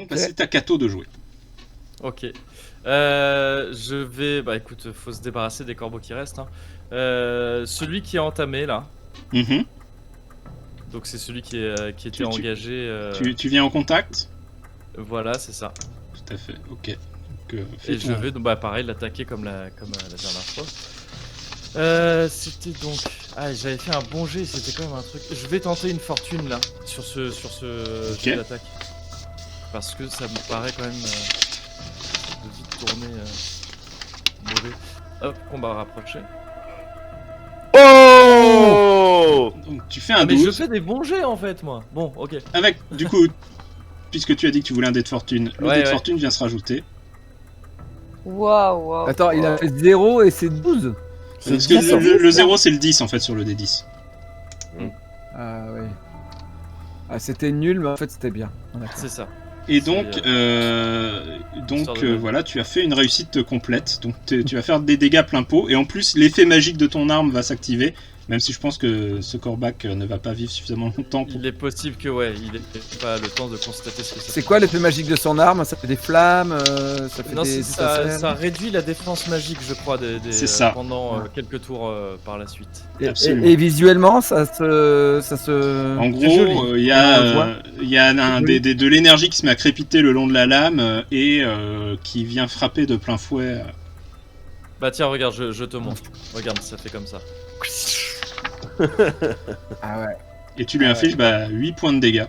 donc là, c'est à Kato de jouer. Ok. Je vais... Bah écoute, faut se débarrasser des corbeaux qui restent. Hein. Celui qui est entamé là. Mhm. Donc c'est celui qui était engagé. Tu viens en contact? Voilà, c'est ça. Tout à fait, ok. Donc, Et je vais donc bah pareil l'attaquer comme la dernière fois. C'était donc... Ah, j'avais fait un bon jet, c'était quand même un truc... Je vais tenter une fortune là, sur ce jet d'attaque. Parce que ça me paraît quand même de vite tourner mauvais. Hop, combat rapproché. Oh! Donc tu fais un Mais 12. je fais des bons jets en fait, moi. Bon, ok. Avec, du coup, puisque tu as dit que tu voulais un dé de fortune, le dé de fortune vient se rajouter. Waouh. Attends, il a fait 0 et c'est 12. Parce que le 0 c'est le 10 en fait sur le D10. Ah oui. Ah, c'était nul, mais en fait c'était bien. C'est ça. Et donc, Histoire de- voilà, tu as fait une réussite complète. Donc tu vas faire des dégâts plein pot. Et en plus, l'effet magique de ton arme va s'activer. Même si je pense que ce Corbac ne va pas vivre suffisamment longtemps pour... Il est possible que, ouais, il ait pas le temps de constater ce que ça C'est fait. quoi l'effet magique de son arme? Ça fait des flammes, ça fait Non, des étincelles. ça réduit la défense magique, je crois, C'est ça. pendant quelques tours par la suite. Absolument. Et visuellement, ça se. En c'est joli. gros, il y On le voit. a de l'énergie qui se met à crépiter le long de la lame et qui vient frapper de plein fouet. Bah tiens, regarde, je te montre. Regarde, ça fait comme ça. Ah ouais. Et tu lui infliges 8 points de dégâts.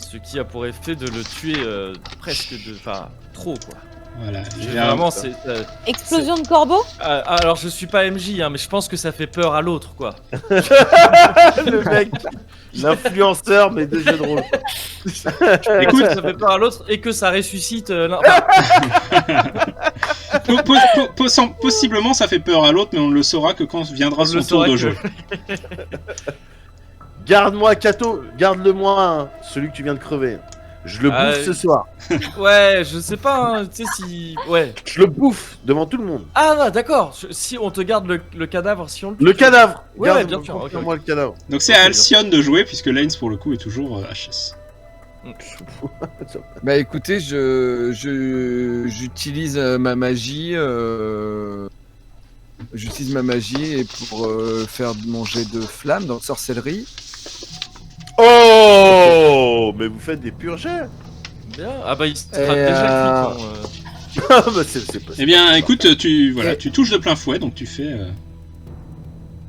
Ce qui a pour effet de le tuer presque de... Enfin, trop, quoi. Voilà. Vraiment, c'est... Explosion de corbeau? alors, je suis pas MJ, hein, mais je pense que ça fait peur à l'autre, quoi. Le mec, l'influenceur, mais de jeu de rôle. Écoute, ça fait peur à l'autre et que ça ressuscite... Possiblement ça fait peur à l'autre, mais on ne le saura que quand viendra son tour de jeu. Garde-moi, Kato, garde-le-moi, hein, celui que tu viens de crever. Je le bouffe ce soir. Ouais, je sais pas, hein, tu sais si... Ouais. Je le bouffe devant tout le monde. Ah non, d'accord. Si on te garde le cadavre, si on le tue... Le cadavre. Ouais, Garde, bien sûr. confirme-moi le cadavre. Donc c'est à Alcyone de jouer, puisque Lanes pour le coup est toujours HS. Bah écoutez, j'utilise ma magie. J'utilise ma magie et pour faire mon jet de flamme, donc sorcellerie. Oh, mais vous faites des purs jets. Bien. Ah bah il se trappe déjà le friton, Ah bah c'est pas. Eh bien, écoute, tu touches de plein fouet, donc tu fais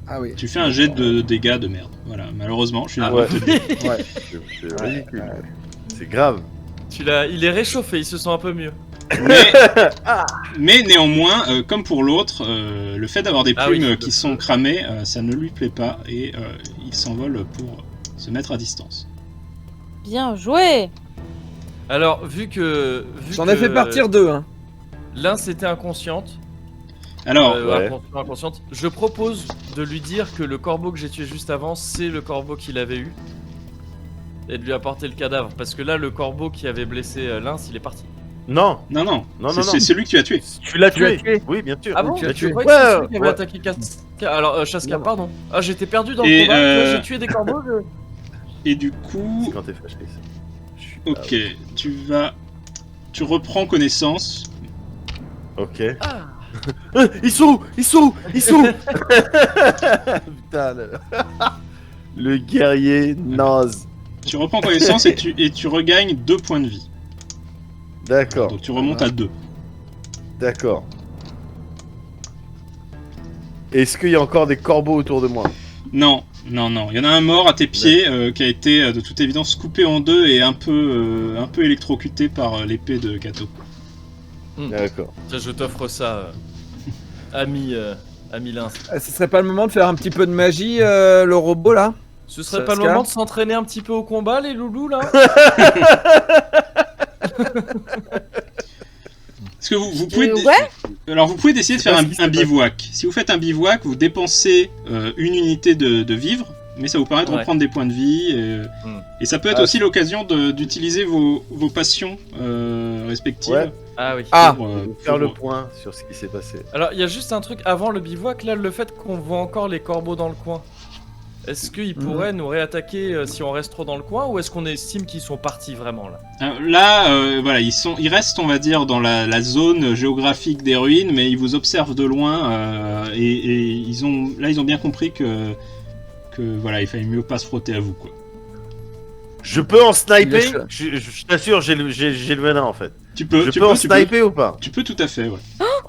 Ah oui. un jet de dégâts de merde. Voilà, malheureusement, je suis navré de te dire. Ouais. C'est ridicule. C'est grave. Il est réchauffé, il se sent un peu mieux. Mais néanmoins, comme pour l'autre, le fait d'avoir des plumes qui sont cramées, ça ne lui plaît pas et il s'envole pour se mettre à distance. Bien joué. Alors, vu que J'en ai fait partir 2, hein. L'un c'était inconsciente. Alors, inconsciente. Je propose de lui dire que le corbeau que j'ai tué juste avant, c'est le corbeau qu'il avait eu. Et de lui apporter le cadavre. Parce que là, le corbeau qui avait blessé Lynx, il est parti. Non. C'est celui que tu as tué. Tu l'as tué. tué. Oui, bien sûr. Ah bon? Tu l'as Je tué. croyais que c'est celui qui avait attaqué Chaska. Alors, Chaska, Non. pardon. Ah, j'étais perdu dans Et, le combat. J'ai tué des corbeaux. Et du coup, C'est quand t'es fâché. ok, tu reprends connaissance. Ok. Ah. Ils sont où Putain, le guerrier naze. Tu reprends connaissance et tu regagnes 2 points de vie. D'accord, Donc tu remontes à 2. d'accord. Est-ce qu'il y a encore des corbeaux autour de moi? Non. Il y en a un mort à tes pieds qui a été de toute évidence coupé en deux et un peu électrocuté par l'épée de Kato. D'accord. Tiens, je t'offre ça, ami Lynx. Ce serait pas le moment de faire un petit peu de magie, le robot là? Ce serait pas le Chaska moment de s'entraîner un petit peu au combat, les loulous, là? Est-ce que vous pouvez... Ouais. Alors vous pouvez décider de faire pas ce qui un s'est bivouac. Si vous faites un bivouac, vous dépensez une unité de vivre, mais ça vous permet de reprendre des points de vie. Et ça peut être aussi l'occasion d'utiliser vos passions respectives. Ouais. Ah oui. Pour Faire le point sur ce qui s'est passé. Alors, il y a juste un truc avant le bivouac, là, le fait qu'on voit encore les corbeaux dans le coin. Est-ce qu'ils pourraient nous réattaquer si on reste trop dans le coin, ou est-ce qu'on estime qu'ils sont partis vraiment là? Là, voilà, ils restent, on va dire, dans la zone géographique des ruines, mais ils vous observent de loin et ils ont bien compris que voilà, il fallait mieux pas se frotter à vous, quoi. Je peux en sniper. Je t'assure, j'ai le venin en fait. Tu peux en sniper ou pas? Tu peux tout à fait, ouais.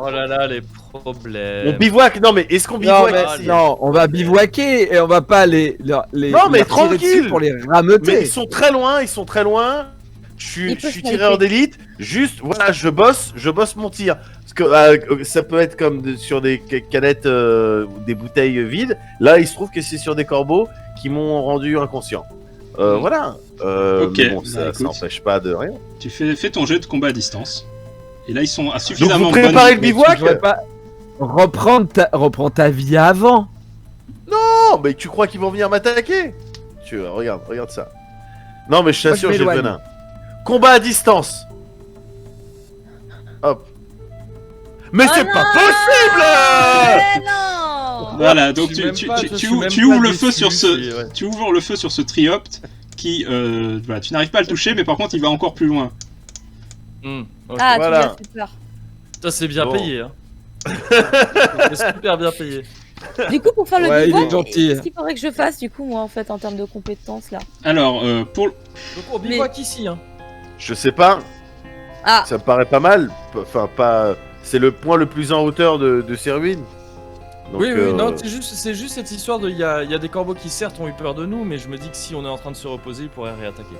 Oh là là, les problèmes. On bivouac. Non mais est-ce qu'on bivouac? Non, on va bivouaquer et on va pas les non mais leur tirer tranquille dessus pour les rameuter. Mais ils sont très loin. Je suis tireur d'élite. Juste, voilà, je bosse mon tir. Parce que ça peut être comme sur des canettes ou des bouteilles vides. Là, il se trouve que c'est sur des corbeaux qui m'ont rendu inconscient. Voilà. Ok, Mais bon, bah, ça n'empêche pas de rien. Tu fais ton jet de combat à distance. Et là, ils sont à suffisamment Donc vous préparez le bivouac? Tu devrais pas reprendre ta vie avant. Non, mais tu crois qu'ils vont venir m'attaquer? Regarde ça. Non, mais je t'assure, Moi, je j'ai le m'éloigne. venin. Combat à distance. Hop. Mais Oh c'est non pas possible! Mais non. Voilà, donc Je suis même tu pas- je suis même ouvres pas le feu déçu, sur ce, ouais. tu ouvres le feu sur ce triopt qui, voilà, tu n'arrives pas à le toucher, mais par contre, il va encore plus loin. Ok. Ah, Voilà. tu m'as fait peur. Ça c'est bien Bon. payé, hein. C'est super bien payé. Du coup, pour faire le Ouais, il bivouac, est gentil. qu'est-ce qu'il faudrait que je fasse, du coup, moi, en fait, en termes de compétences, là? Alors, pour Donc on bivouac ici, hein. Je sais pas, Ah, ça me paraît pas mal. Enfin, pas. C'est le point le plus en hauteur de ces ruines. Donc, Oui, non, c'est juste cette histoire de. Il y a des corbeaux qui certes ont eu peur de nous, mais je me dis que si on est en train de se reposer, ils pourraient réattaquer.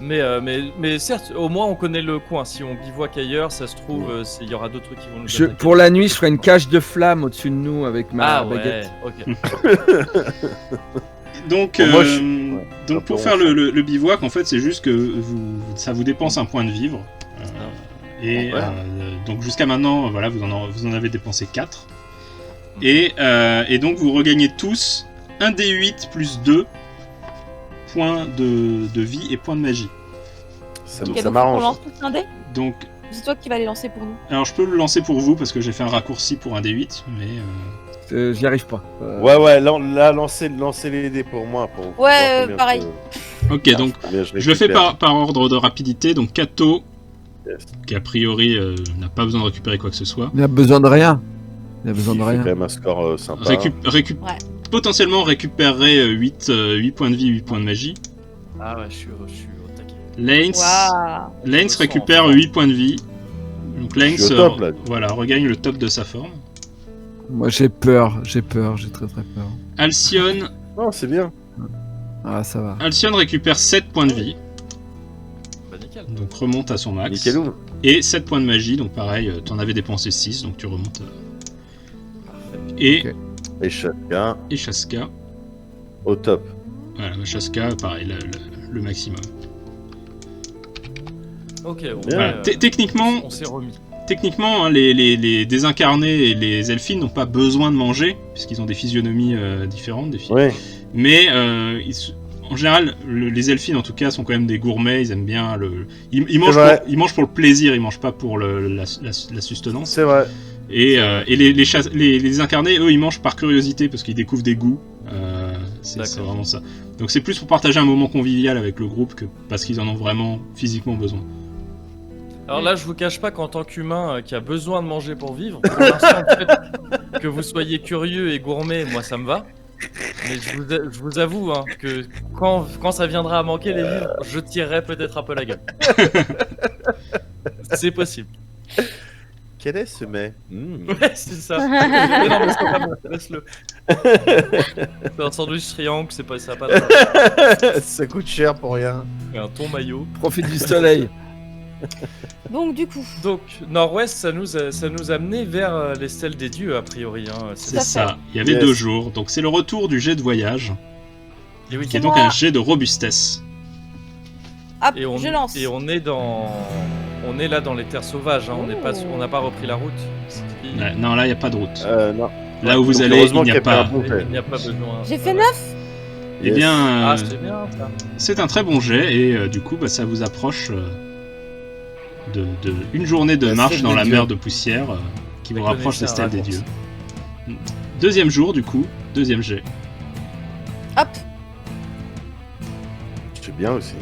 Mais certes, au moins on connaît le coin. Si on bivouac ailleurs, ça se trouve, il y aura d'autres trucs qui vont nous attaquer. Pour la nuit, je ferai une cage de flammes au-dessus de nous avec ma Ah ouais, baguette. ok. Donc, Bon, moi, donc pour faire le bivouac, en fait, c'est juste que ça vous dépense un point de vivre. Et Ouais. donc jusqu'à maintenant, voilà, vous en avez dépensé 4. Et donc vous regagnez tous un D8 plus 2 points de vie et points de magie. ça ok, donc faut qu'on m'arrange. lance tous un dé? Donc, C'est toi qui vas les lancer pour nous. alors je peux le lancer pour vous parce que j'ai fait un raccourci pour un D8, mais J'y arrive pas. Ouais, là, lancez les dés pour moi. Pour voir combien pareil. ok, donc combien je le fais récupère. par ordre de rapidité. Donc Kato, Yes. qui a priori n'a pas besoin de récupérer quoi que ce soit, Il a besoin de rien. Il a besoin Il de fait rien. quand même un score sympa. Ouais. potentiellement récupérerait 8 points de vie, 8 points de magie. Ah ouais, je suis au taquet. Lanes, Waouh. Lanes Je récupère sens. 8 points de vie. Donc Lanes Je suis au top, là. voilà, regagne le top de sa forme. Moi, j'ai peur, j'ai très peur. Alcyone, Non, c'est bien. Ah, ça va. Alcyone récupère 7 points de vie, Bah nickel. donc remonte à son max. Nickelou. Et 7 points de magie, donc pareil, t'en avais dépensé 6, donc tu remontes. Parfait. Et, Ok. Et chacun et Shaska, au top. voilà, Shaska, pareil, le maximum. Ok, bon, Bien. Voilà. Techniquement, on s'est remis. Techniquement, hein, les désincarnés et les elfines n'ont pas besoin de manger, puisqu'ils ont des physionomies différentes. Oui. Mais en général, les elfines en tout cas sont quand même des gourmets, ils aiment bien ils mangent pour le plaisir, ils mangent pas pour la sustenance. C'est vrai. Et les désincarnés, eux, ils mangent par curiosité, parce qu'ils découvrent des goûts. C'est D'accord. vraiment ça. Donc c'est plus pour partager un moment convivial avec le groupe que parce qu'ils en ont vraiment physiquement besoin. Alors là, je vous cache pas qu'en tant qu'humain qui a besoin de manger pour vivre, pour l'instant, le fait que vous soyez curieux et gourmet, moi ça me va. Mais je vous avoue hein, que quand ça viendra à manquer les vivres, je tirerai peut-être un peu la gueule. C'est possible. Quel est ce mets Ouais, c'est ça. Mais non, mais c'est pas bon, laisse-le. C'est un sandwich triangle, c'est pas ça, a pas de... Ça coûte cher pour rien. Et un thon maillot. Profite du soleil. Donc, du coup, Donc, nord-ouest, ça nous a amené vers les stèles des dieux, a priori. Hein. C'est à ça. Il y avait Yes. 2 jours. Donc c'est le retour du jet de voyage, Et oui, qui est C'est donc moi. un jet de robustesse. hop, Et je lance. on est là dans les terres sauvages, hein. Oh. On n'a pas repris la route. Ouais, non, là, il n'y a pas de route. Non. Là où vous Donc, allez, heureusement il n'y a qu'il y a pas... pas un Il n'y a pas besoin. J'ai fait Ouais. 9. Eh bien, Ah, c'est bien ça. c'est un très bon jet, et du coup, ça vous approche de une journée de La marche stèle dans des la dieux. mer de poussière qui vous Avec le rapproche des nécessaire stèles des dieux. raccourci. Deuxième jour, du coup, deuxième jet. Hop. C'est bien aussi.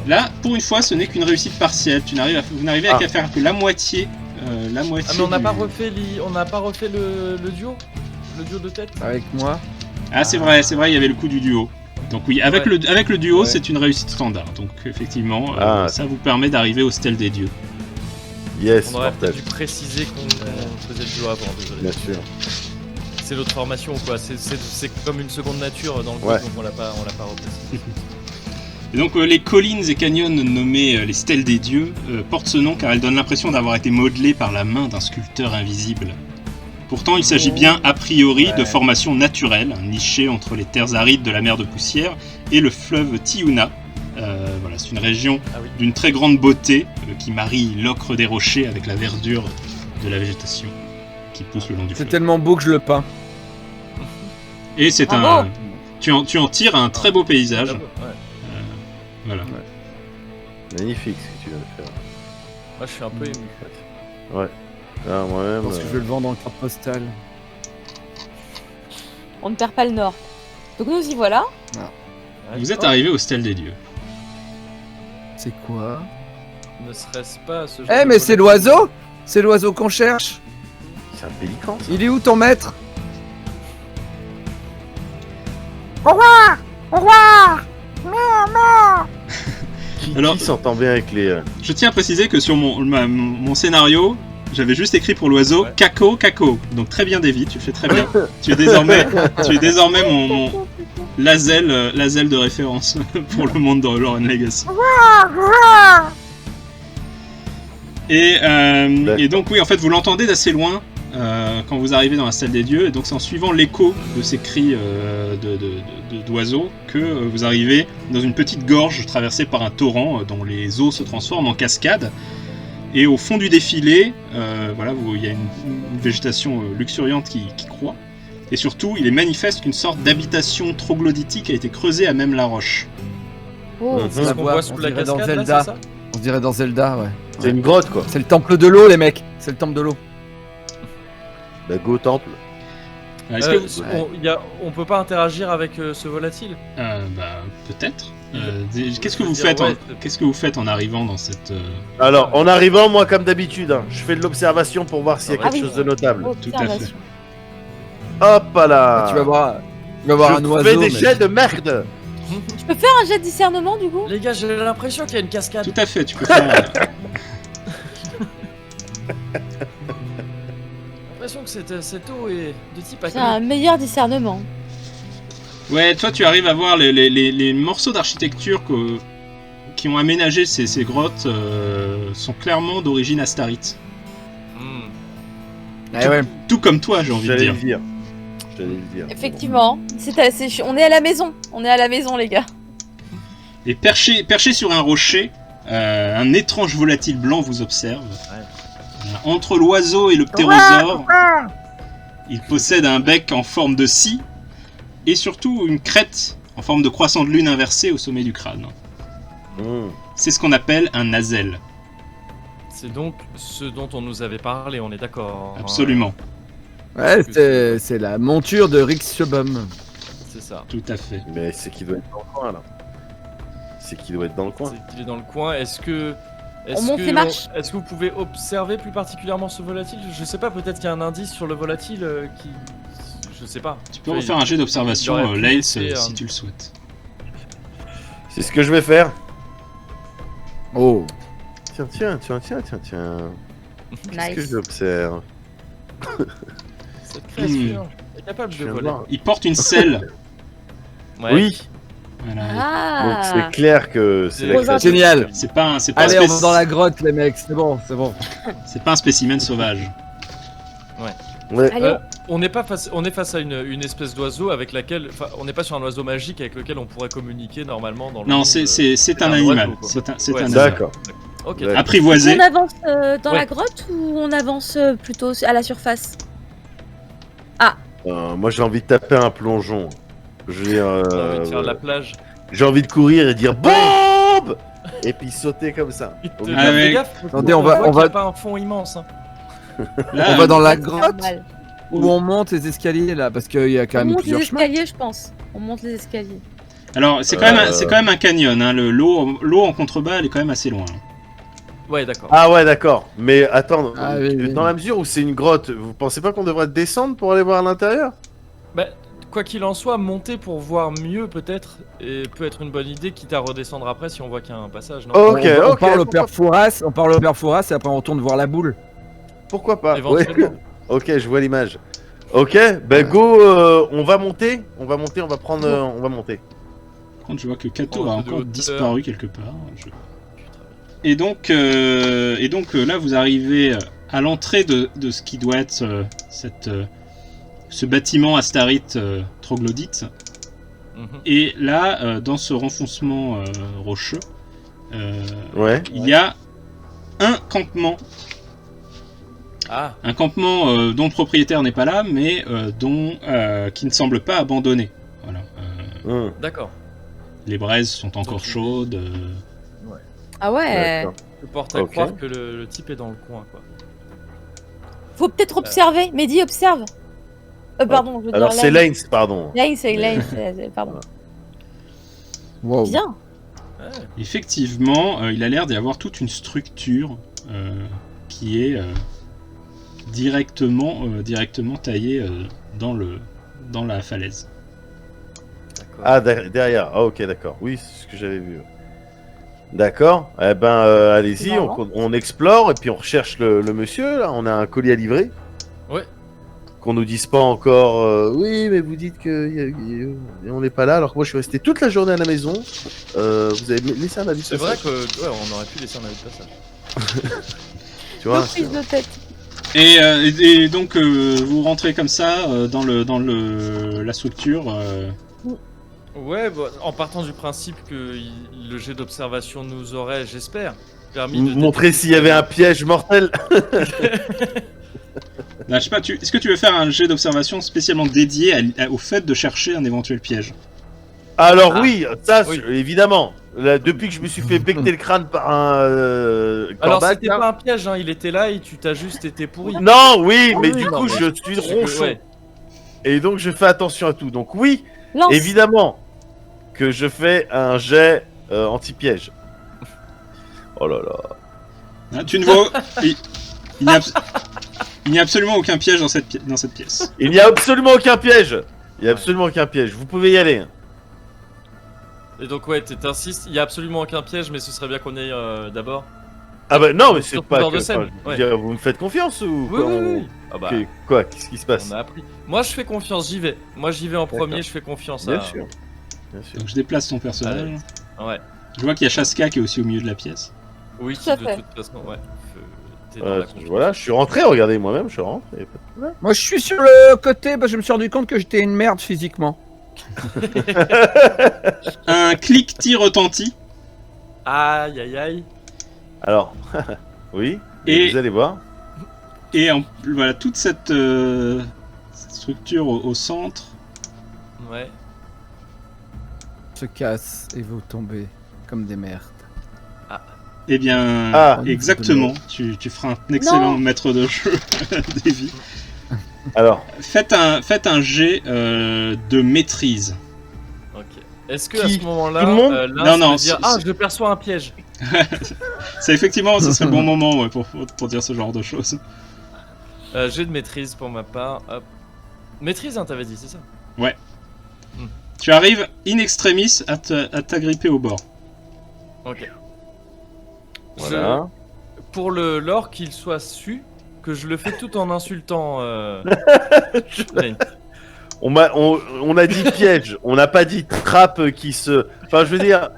Là, pour une fois, ce n'est qu'une réussite partielle. Vous n'arrivez qu'à faire que la moitié. La moitié. Ah mais on n'a du- pas refait le duo. Le duo de tête. Avec moi. Ah, c'est vrai, il y avait le coup du duo. Donc oui, avec Ouais. le duo, Ouais. c'est une réussite standard. Donc effectivement, Ah. ça vous permet d'arriver au stèle des dieux. Yes, On aurait mortel. peut-être dû préciser qu'on faisait le duo avant, désolé. Bien sûr. C'est l'autre formation quoi, c'est comme une seconde nature dans le Ouais. groupe, donc on l'a pas reprécisé. Et donc les collines et canyons nommés les stèles des dieux portent ce nom car elles donnent l'impression d'avoir été modelées par la main d'un sculpteur invisible. Pourtant, il s'agit bien a priori de Ouais. formations naturelles, nichées entre les terres arides de la mer de Poussière et le fleuve Tiuna. Voilà, c'est une région Ah oui. d'une très grande beauté qui marie l'ocre des rochers avec la verdure de la végétation qui pousse le long du C'est fleuve. tellement beau que je le peins. Et c'est Bravo. tu en tires un très beau paysage. Ouais. Voilà. Magnifique ce que tu viens de faire. Moi je suis un peu ému. Ouais. Ah, Je moi-même. pense que je vais le vendre en carte postale. On ne perd pas le nord. Donc nous y voilà. Vous êtes arrivé au stèle des dieux. C'est quoi? Ne serait-ce pas ce genre Eh, de mais c'est volatile. l'oiseau! C'est l'oiseau qu'on cherche! C'est un pélican, ça. Il est où ton maître? Alors- Qui s'entend bien avec les. Je tiens à préciser que sur mon scénario, j'avais juste écrit pour l'oiseau Ouais. Caco. Donc très bien, Davy, tu fais très bien. tu es désormais mon Lazel de référence pour le monde de Lore and Legacy. Et donc oui, en fait, vous l'entendez d'assez loin quand vous arrivez dans la salle des dieux, et donc c'est en suivant l'écho de ces cris d'oiseaux que vous arrivez dans une petite gorge traversée par un torrent dont les eaux se transforment en cascades. Et au fond du défilé, voilà, il y a une végétation luxuriante qui croît. Et surtout, il est manifeste qu'une sorte d'habitation troglodytique a été creusée à même la roche. Oh. Mhm. C'est ce qu'on voit, voit sous on la dirait dans cascade là, Zelda. c'est ça? On dirait dans Zelda, ouais. C'est une grotte, quoi. C'est le temple de l'eau, les mecs! C'est le temple de l'eau. La Go Temple. Est-ce que On peut pas interagir avec ce volatile? peut-être. Je Qu'est-ce que veux vous dire, faites ouais, Qu'est-ce que vous faites en arrivant dans cette Alors, en arrivant, moi, comme d'habitude, hein, je fais de l'observation pour voir s'il y a Ah quelque oui. chose de notable. Observation. Hop là. Tu vas voir un Je oiseau. fais des mec. jets de merde. Je peux faire un jet de discernement du coup? Les gars, j'ai l'impression qu'il y a une cascade. Tout à fait, tu peux faire. J'ai l'impression que cette eau est de type C'est aqua. un meilleur discernement. Ouais, toi tu arrives à voir les morceaux d'architecture qui ont aménagé ces grottes sont clairement d'origine astarite. Eh ouais. Tout comme toi, j'ai envie de J'allais dire. le dire. J'allais le dire. Effectivement. On est à la maison. On est à la maison les gars. Et perché sur un rocher, un étrange volatile blanc vous observe. Entre l'oiseau et le ptérosaure, il possède un bec en forme de scie et surtout une crête en forme de croissant de lune inversée au sommet du crâne. Mmh. C'est ce qu'on appelle un nazel. C'est donc ce dont on nous avait parlé, on est d'accord. Absolument, Ouais, c'est la monture de Rixchebum. C'est ça. tout à fait. Mais c'est qui doit être dans le coin, là. C'est qui doit être dans le coin. C'est qu'il est dans le coin. Est-ce que monte les marches. Est-ce que vous pouvez observer plus particulièrement ce volatile? Je sais pas, peut-être qu'il y a un indice sur le volatile qui. Je sais pas. Tu peux refaire un jet d'observation, Il aurait pu Lace, laisser si un- tu le souhaites. C'est ce que je vais faire. Oh. Tiens. Qu'est-ce que Nice. j'observe? Cette créature est capable Je de viens voler. voir. Il porte une selle. Ouais. Oui. Voilà. Donc Ah. c'est clair que c'est la Gros créature. Génial. C'est pas un Allez, on va dans la grotte, les mecs. C'est bon, c'est bon. c'est pas un spécimen sauvage. Ouais. Allez. On est face à une espèce d'oiseau avec laquelle. Enfin, on n'est pas sur un oiseau magique avec lequel on pourrait communiquer normalement dans le Non, monde, c'est un un animal. oiseau, quoi. C'est Ouais, un c'est animal. D'accord. Ok. Ouais. Apprivoisé. On avance dans Ouais. la grotte ou on avance plutôt à la surface? Moi j'ai envie de taper un plongeon. Je veux dire, On a envie de faire de la plage. j'ai envie de courir et dire BOMB et puis sauter comme ça. Fais ouais. gaffe, Attendez, on voit va- qu'il y a pas un fond immense. Hein. Là, On va dans la C'est grotte. normal. Où on monte les escaliers là, parce qu'il y a quand On même monte les plusieurs chemins. escaliers, je pense. On monte les escaliers. Alors, c'est quand même un canyon. Hein. L'eau en contrebas, elle est quand même assez loin. Ouais, d'accord. Ah ouais, d'accord. Mais attends, Ah, oui. dans la mesure où c'est une grotte, vous pensez pas qu'on devrait descendre pour aller voir à l'intérieur? Bah, quoi qu'il en soit, monter pour voir mieux peut-être et peut être une bonne idée, quitte à redescendre après si on voit qu'il y a un passage. Non Ok, on ok. parle au père Fouras, et après on retourne voir la boule. Pourquoi pas? Éventuellement. Ouais. Ok, je vois l'image. Ok, ben go, on va monter, on va prendre, on va monter. Par contre, je vois que Kato Oh, a de encore hauteur. disparu quelque part. Et donc, là, vous arrivez à l'entrée de ce qui doit être ce bâtiment astarite troglodyte. Mhm. Et là, dans ce renfoncement rocheux, Ouais. il y a un campement. Ah, Un campement dont le propriétaire n'est pas là, mais qui ne semble pas abandonné. Voilà. d'accord. Les braises sont encore chaudes. Ah ouais. D'accord. Je porte à Ok. croire que le type est dans le coin, quoi. Faut peut-être observer. Mehdi, observe. Pardon, je veux Alors dire c'est Lane. Lane, pardon. Lane, pardon. Wow. Bien. Ouais. Effectivement, il a l'air d'y avoir toute une structure qui est directement taillée dans la falaise. D'accord. Ah derrière. Ah ok, d'accord. Oui, c'est ce que j'avais vu. D'accord. Eh ben, allez-y, C'est marrant. on explore et puis on recherche le monsieur. Là, on a un colis à livrer. Ouais. Qu'on nous dise pas encore. Oui, mais vous dites que on n'est pas là. Alors que moi, je suis resté toute la journée à la maison. Vous avez laissé un avis. C'est vrai que ouais, on aurait pu laisser un avis de passage. Tu vois. Deux prises de tête. Et donc vous rentrez comme ça dans la structure. Ouais, bah, en partant du principe que le jet d'observation nous aurait, j'espère, permis de Montrer s'il y avait un piège mortel. Là, je sais pas, est-ce que tu veux faire un jet d'observation spécialement dédié au fait de chercher un éventuel piège? Alors Ah. oui, ça, Oui. évidemment. Là, depuis que je me suis fait becter le crâne par un Alors corbac, c'était pas un piège, hein, il était là et tu t'as juste été pourri. Non, oui, mais Oui, du non, coup, mais- je suis ronchon. Ouais. Et donc, je fais attention à tout. Donc oui, Lance. évidemment que je fais un jet anti-piège. Oh là là. Hein, tu ne vois. Il n'y a absolument aucun piège dans cette pièce. Il n'y a absolument aucun piège. Il n'y a absolument aucun piège. Vous pouvez y aller. Et donc ouais, t'insistes, il y a absolument aucun piège, mais ce serait bien qu'on aille d'abord. Ah bah non, mais c'est Surtout pas dans que... de scène, enfin, je veux ouais. dire, vous me faites confiance ou Oui, quoi, oui, on- oui. Ah bah, Quoi qu'est-ce qui se passe? on a appris. Moi je fais confiance, j'y vais. Moi j'y vais en D'accord. premier, je fais confiance Bien à... sûr. Bien sûr. Donc je déplace ton personnage. Ouais. Je vois qu'il y a Shaska qui est aussi au milieu de la pièce. Oui, Tout à de fait. toute façon, ouais. T'es dans la confiance. Voilà, je suis rentré, regardez moi-même, je suis rentré. Moi je suis sur le côté, je me suis rendu compte que j'étais une merde physiquement. Un cliquetis retentit. Aïe aïe aïe. Alors, oui, Et- vous allez voir. Et voilà, toute cette structure au centre. Ouais. Se casse et vous tombez comme des merdes. Eh bien, Ah. exactement. Tu feras un excellent Non. maître de jeu, Davy. Alors, Faites un jet de maîtrise. Ok. Est-ce que Qui à ce moment-là, Tout le monde l'un Non, se non, dire c'est- je perçois un piège. Ça, effectivement, ce serait le bon moment ouais, pour dire ce genre de choses. Jet de maîtrise pour ma part. Hop. Maîtrise, hein, t'avais dit, c'est ça? Tu arrives in extremis à t'agripper au bord. Ok. voilà. Pour l'or qu'il soit su que je le fais tout en insultant. Lane. On a dit piège, on n'a pas dit trappe qui se... Enfin, je veux dire,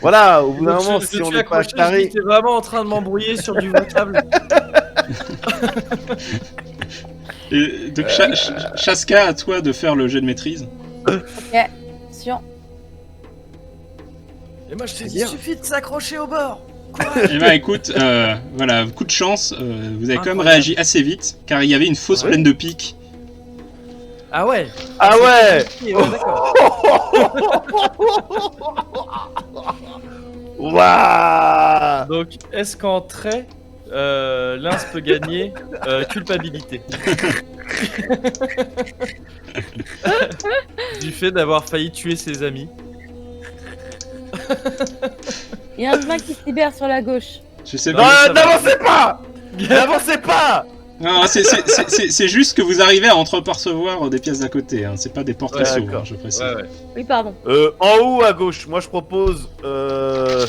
voilà, au bout d'un Donc, moment, je si on suis n'est pas accroché, je carré... dis, t'es vraiment en train de m'embrouiller sur du vocable. Et donc, Shaska, à toi de faire le jet de maîtrise. Attention. Et moi je te C'est dis, bien. il suffit de s'accrocher au bord. Eh ben écoute, voilà, coup de chance, vous avez quand même Incroyable. réagi assez vite, car il y avait une fosse Ouais. pleine de piques. Ah ouais. Ah ouais. Ok, ouais, d'accord. Waouh. Donc, est-ce qu'en trait, Lince peut gagner culpabilité. Du fait d'avoir failli tuer ses amis. Il y a un chemin qui se libère sur la gauche. Je sais Non, pas. n'avancez pas. N'avancez pas. Non, c'est juste que vous arrivez à entreapercevoir des pièces d'à côté, hein. C'est pas des portes Ouais, sauts, d'accord. hein, je précise. Ouais, ouais. Oui, pardon. En haut ou à gauche? Moi, je propose. Je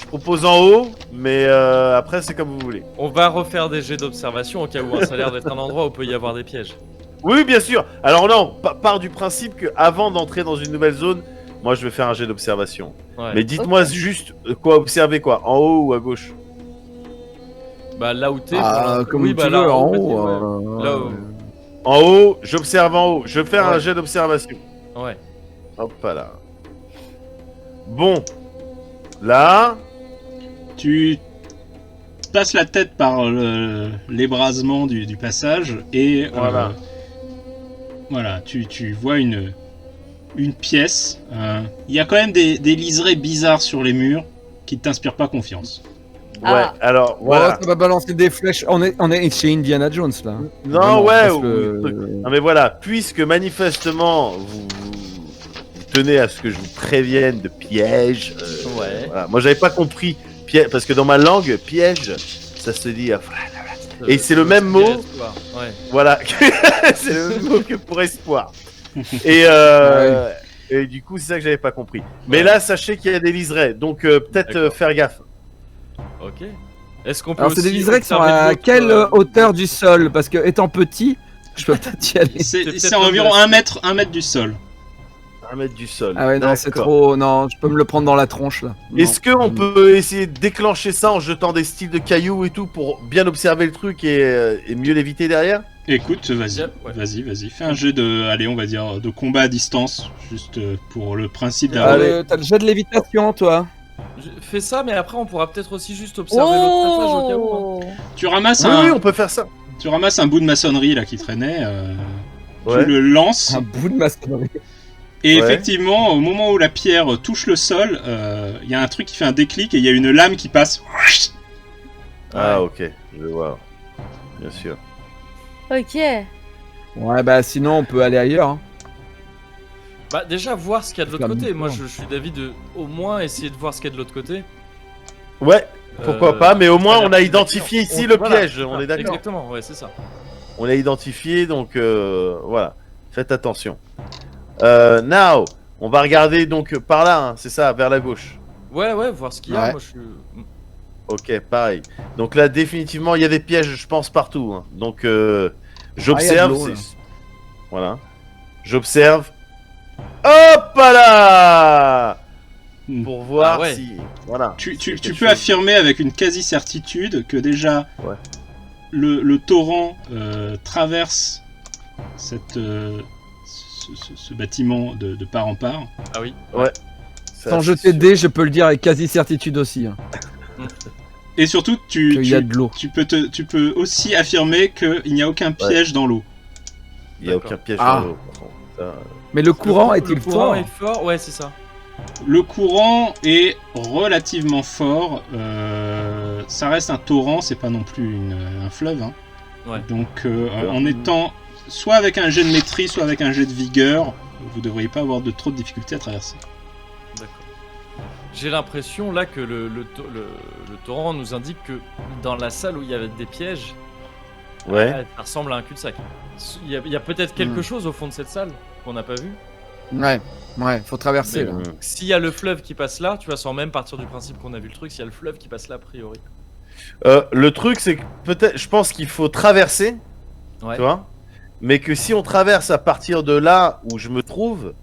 propose en haut, mais après, c'est comme vous voulez. On va refaire des jets d'observation au cas où, hein. Ça a l'air d'être un endroit où peut y avoir des pièges. Oui, bien sûr. Alors non, part du principe que avant d'entrer dans une nouvelle zone, moi, je vais faire un jet d'observation. Ouais. Mais dites-moi juste quoi observer, quoi. En haut ou à gauche? Bah là où t'es. Comme oui, tu bah veux, là en vas-y, haut. ouais. Là où. En haut, j'observe en haut. Je vais faire un Ouais. jet d'observation. Ouais. Hop là. Bon. Là. Tu passes la tête par l'ébrasement du passage et Voilà. voilà, tu vois une pièce. Il y a quand même des liserés bizarres sur les murs qui ne t'inspirent pas confiance. Ouais, Ah. alors Voilà. voilà. Ça va balancer des flèches. On est chez Indiana Jones là. Non, Vraiment, ouais, parce ou- que- Non mais voilà, puisque manifestement vous tenez à ce que je vous prévienne de pièges. Ouais. Voilà. Moi j'avais pas compris piège parce que dans ma langue piège ça se dit Et c'est le même mot. Ouais. voilà, c'est le même mot que pour espoir. Et du coup c'est ça que j'avais pas compris. Mais Ouais. là sachez qu'il y a des liserés, donc peut-être D'accord. faire gaffe. Ok. Est-ce qu'on peut Alors c'est aussi des liserés qui sont observer de à l'autre, quelle hauteur du sol? Parce que étant petit, je peux peut-être y aller. C'est peut-être environ comme 1 mètre du sol. 1 mètre du sol. Ah ouais non c'est D'accord. trop. Non, je peux me le prendre dans la tronche là. Non. Est-ce qu'on peut essayer de déclencher ça en jetant des styles de cailloux et tout pour bien observer le truc et mieux l'éviter derrière? Écoute, vas-y, Yep, ouais. vas-y, fais un jeu de, allez, on va dire, de combat à distance, juste pour le principe d'avoir... Allez. T'as le jet de lévitation toi. Fais ça, mais après on pourra peut-être aussi juste observer l'autre passage au cas où. Oh Tu ramasses Oui, on peut faire ça. tu ramasses un bout de maçonnerie là qui traînait, Ouais. tu le lances, Un bout de maçonnerie. et Ouais. effectivement, au moment où la pierre touche le sol, il y a un truc qui fait un déclic et il y a une lame qui passe. Ah ok, je vais voir. Bien sûr. Ok. Ouais bah sinon on peut aller ailleurs. Hein. Bah déjà voir ce qu'il y a de l'autre Comme côté. Moi bon. je suis d'avis de au moins essayer de voir ce qu'il y a de l'autre côté. Ouais, pourquoi pas, mais au moins ça a on a l'air identifié plus ici d'accord. le Voilà, piège, on est d'accord. Exactement, ouais c'est ça. On l'a identifié, donc voilà. Faites attention. Now, on va regarder donc par là, hein, c'est ça, vers la gauche. Ouais, voir ce qu'il y a. Ouais. Moi je suis. Ok, pareil. Donc là, définitivement, il y a des pièges, je pense, partout. Hein. Donc, Ah, il y a j'observe. de l'eau, là. Voilà. J'observe. Hop là Hmm. Pour voir Ah ouais. si. Voilà. Tu C'est quelque peux chose. affirmer avec une quasi-certitude que déjà Ouais. le torrent traverse cette, ce bâtiment de part en part. Ah oui. Ça, Sans c'est jeter sûr. de dés, je peux le dire avec quasi certitude aussi. Hein, Et surtout, qu'il y a de l'eau. tu peux aussi affirmer qu'il n'y a aucun piège dans l'eau. Il n'y a D'accord. aucun piège Ah. dans l'eau. par contre. Ça, Mais le courant Le est-il courant fort? est fort, ouais c'est ça. Le courant est relativement fort. Ça reste un torrent, c'est pas non plus un fleuve. Hein. Ouais. Donc, en étant soit avec un jet de maîtrise, soit avec un jet de vigueur, vous devriez pas avoir trop de difficultés à traverser. D'accord. J'ai l'impression là que le torrent nous indique que dans la salle où il y avait des pièges, Ouais. ça ressemble à un cul-de-sac. Il y a peut-être quelque Hmm. chose au fond de cette salle qu'on n'a pas vu. Ouais, faut traverser là. S'il y a le fleuve qui passe là, tu vois, sans même partir du principe qu'on a vu le truc, s'il y a le fleuve qui passe là a priori. Le truc, c'est que peut-être, je pense qu'il faut traverser, Ouais. tu vois, mais que si on traverse à partir de là où je me trouve,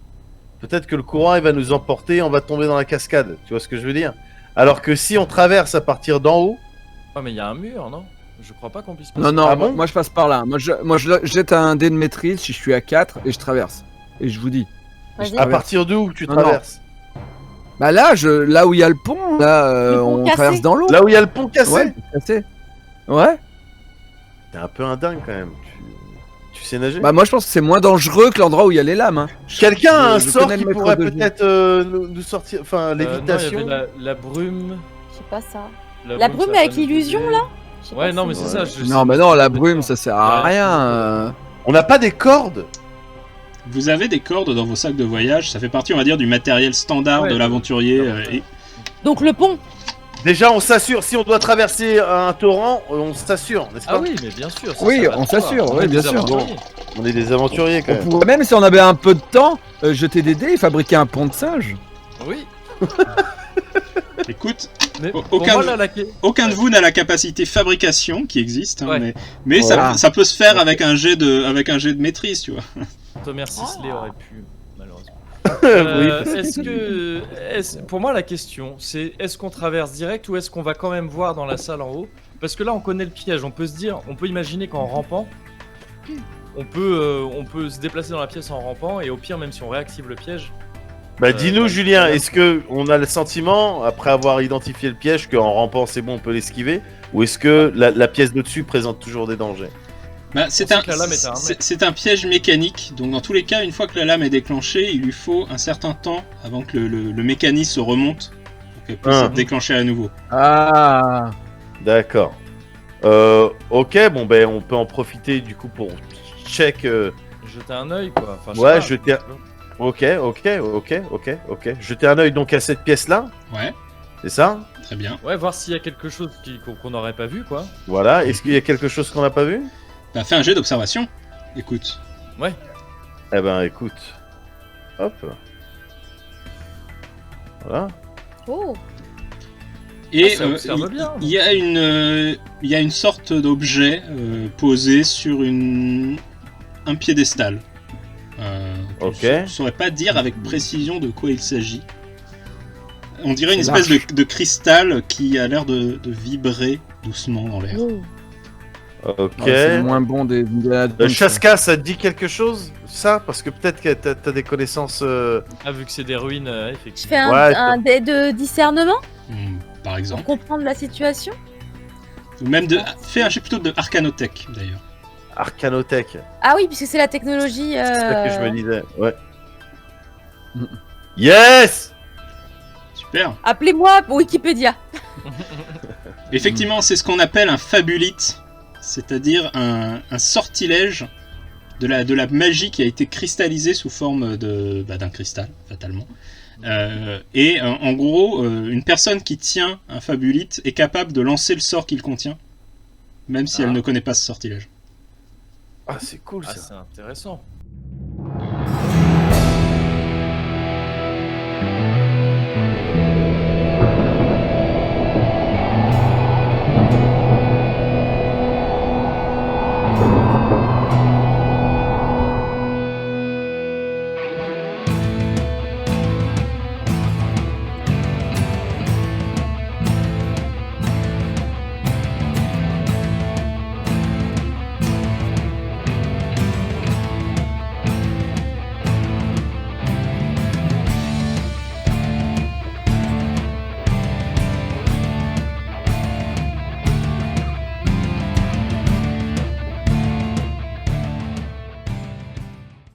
peut-être que le courant il va nous emporter, on va tomber dans la cascade. Tu vois ce que je veux dire? Alors que si on traverse à partir d'en haut, Ouais, mais il y a un mur, non? Je crois pas qu'on puisse passer. Non, non, Ah moi, bon moi, je passe par là. Moi je jette un dé de maîtrise si je suis à 4 et je traverse. Et je vous dis. Vas-y. à partir d'où tu Non, non. traverses? Bah là où il y a le pont, là Le pont on cassé. traverse dans l'eau. Là où il y a le pont cassé? Ouais, cassé. Ouais. T'es un peu un dingue quand même. Tu sais nager? Bah moi je pense que c'est moins dangereux que l'endroit où il y a les lames. Hein. Quelqu'un a un je sort connais qui le maître pourrait de jeu. peut-être nous sortir, enfin Non, il y lévitation. avait la brume. Je sais pas ça. La brume ça va avec pas l'illusion, nous aider. là Je sais Ouais, pas non, si- mais c'est ça. Non, mais non, la brume, ça sert à Ouais. rien. On n'a pas des cordes? Vous avez des cordes dans vos sacs de voyage, ça fait partie, on va dire, du matériel standard Ouais, de l'aventurier. et Donc le pont. Déjà, on s'assure, si on doit traverser un torrent, on s'assure, n'est-ce pas? Ah oui, mais bien sûr. ça, Oui, ça va on de soi. s'assure, On oui, est bien des sûr. aventuriers. On est des aventuriers quand On même. pourrait même, si on avait un peu de temps, jeter des dés et fabriquer un pont de singe. Oui. écoute, Mais Au- pour aucun moi, de- là, aucun de vous n'a la capacité fabrication qui existe, hein, Ouais. mais Voilà. ça peut se faire avec un jet de maîtrise, tu vois. Thomas Sisley aurait pu, malheureusement. Oui. Pour moi, la question, c'est est-ce qu'on traverse direct ou est-ce qu'on va quand même voir dans la salle en haut? Parce que là, on connaît le piège. On peut se dire, on peut imaginer qu'en rampant, on peut se déplacer dans la pièce en rampant et au pire, même si on réactive le piège. Bah dis-nous bah, Julien, voilà. est-ce que on a le sentiment, après avoir identifié le piège, qu'en rampant c'est bon, on peut l'esquiver? Ou est-ce que la pièce de dessus présente toujours des dangers? Bah, On sait que la lame est à un mètre. c'est un piège mécanique, donc dans tous les cas, une fois que la lame est déclenchée, il lui faut un certain temps avant que le mécanisme se remonte pour qu'elle puisse Ah. être déclenchée à nouveau. Ah. D'accord. Ok, bon ben on peut en profiter du coup pour check. Jeter un œil, quoi. Enfin, je sais Ouais, pas. jeter. Ok. Jeter un œil donc à cette pièce-là, Ouais, c'est ça? très bien. Ouais, voir s'il y a quelque chose qu'on n'aurait pas vu, quoi. Voilà. Est-ce qu'il y a quelque chose qu'on n'a pas vu? Bah, fais un jet d'observation. Écoute. Ouais. Eh ben écoute. Hop. Voilà. Oh. Et ça observe bien. il y a une sorte d'objet posé sur un piédestal. Ok. Je ne saurais pas dire avec précision de quoi il s'agit. On dirait une C'est espèce de cristal qui a l'air de vibrer doucement dans l'air. Oh. Ok. C'est le moins bon des Indiana Jones, Chaska, ça te dit quelque chose? Ça? Parce que peut-être que t'as des connaissances. Ah, vu que c'est des ruines, Je effectivement. fais Ouais, un dé de discernement Par pour exemple. comprendre la situation. Ou même fais un jet plutôt de arcanothèque d'ailleurs. Arcanotech. Ah oui, puisque c'est la technologie. C'est ça que je me disais. Ouais. Yes! Super. Appelez-moi pour Wikipédia. Effectivement, c'est ce qu'on appelle un fabulite, c'est-à-dire un sortilège de la magie qui a été cristallisée sous forme d'un cristal, fatalement. En gros, une personne qui tient un fabulite est capable de lancer le sort qu'il contient, même si elle ne connaît pas ce sortilège. Ah, c'est cool Ah, ça. c'est intéressant.